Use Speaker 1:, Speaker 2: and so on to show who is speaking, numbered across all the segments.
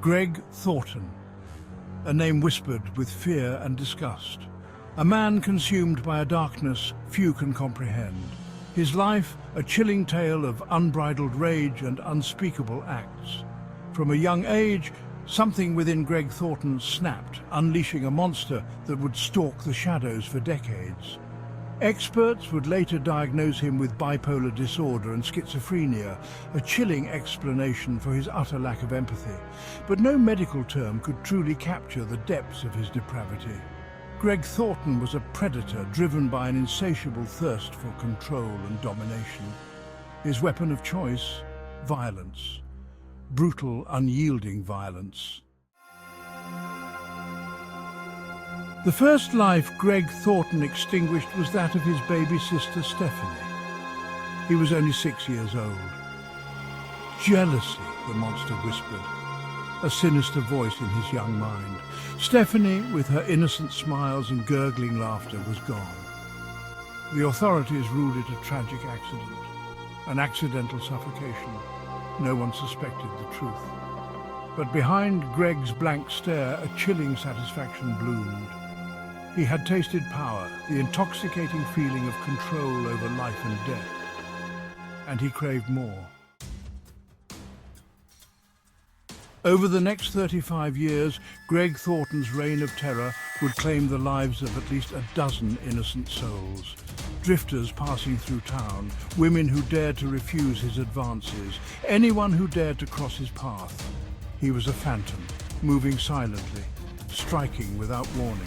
Speaker 1: Gregg Thorton, a name whispered with fear and disgust. A man consumed by a darkness few can comprehend. His life, a chilling tale of unbridled rage and unspeakable acts. From a young age, something within Gregg Thorton snapped, unleashing a monster that would stalk the shadows for decades. Experts would later diagnose him with bipolar disorder and schizophrenia, a chilling explanation for his utter lack of empathy. But no medical term could truly capture the depths of his depravity. Gregg Thorton was a predator driven by an insatiable thirst for control and domination. His weapon of choice, violence. Brutal, unyielding violence. The first life Gregg Thorton extinguished was that of his baby sister Stephanie. He was only 6 years old. Jealousy, the monster whispered, a sinister voice in his young mind. Stephanie, with her innocent smiles and gurgling laughter, was gone. The authorities ruled it a tragic accident, an accidental suffocation. No one suspected the truth. But behind Gregg's blank stare, a chilling satisfaction bloomed. He had tasted power, the intoxicating feeling of control over life and death. And he craved more. Over the next 35 years, Gregg Thornton's reign of terror would claim the lives of at least a dozen innocent souls. Drifters passing through town, women who dared to refuse his advances, anyone who dared to cross his path. He was a phantom, moving silently, striking without warning.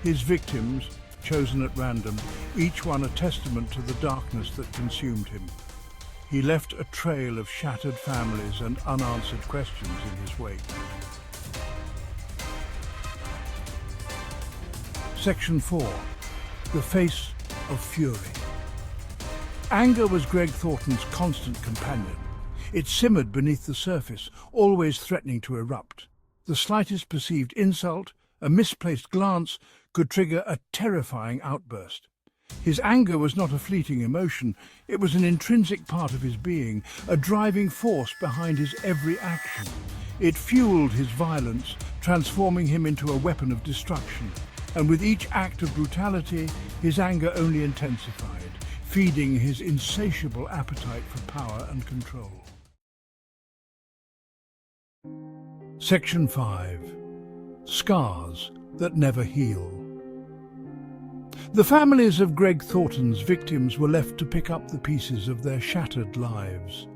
Speaker 1: His victims, chosen at random, each one a testament to the darkness that consumed him. He left a trail of shattered families and unanswered questions in his wake. Section 4. The Face of Fury. Anger was Gregg Thornton's constant companion. It simmered beneath the surface, always threatening to erupt. The slightest perceived insult, a misplaced glance, could trigger a terrifying outburst. His anger was not a fleeting emotion, it was an intrinsic part of his being, a driving force behind his every action. It fueled his violence, transforming him into a weapon of destruction. And with each act of brutality, his anger only intensified, feeding his insatiable appetite for power and control. Section 5. Scars that never heal. The families of Gregg Thornton's victims were left to pick up the pieces of their shattered lives.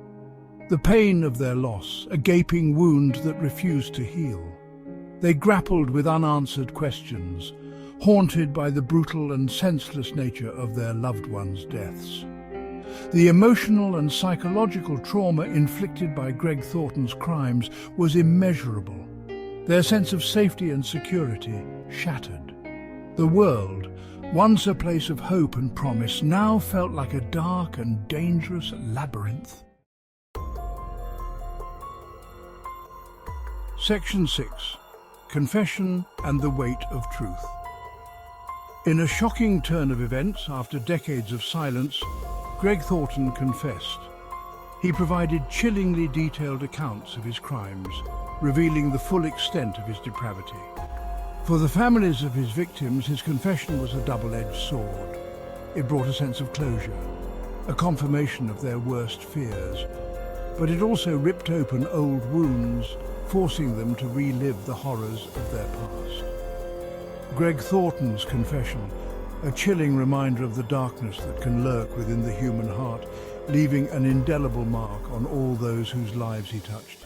Speaker 1: The pain of their loss, a gaping wound that refused to heal. They grappled with unanswered questions, haunted by the brutal and senseless nature of their loved ones' deaths. The emotional and psychological trauma inflicted by Gregg Thornton's crimes was immeasurable. Their sense of safety and security shattered. The world, once a place of hope and promise, now felt like a dark and dangerous labyrinth. Section 6. Confession and the Weight of Truth. In a shocking turn of events, after decades of silence, Gregg Thorton confessed. He provided chillingly detailed accounts of his crimes, revealing the full extent of his depravity. For the families of his victims, his confession was a double-edged sword. It brought a sense of closure, a confirmation of their worst fears. But it also ripped open old wounds, forcing them to relive the horrors of their past. Gregg Thorton's confession, a chilling reminder of the darkness that can lurk within the human heart, leaving an indelible mark on all those whose lives he touched.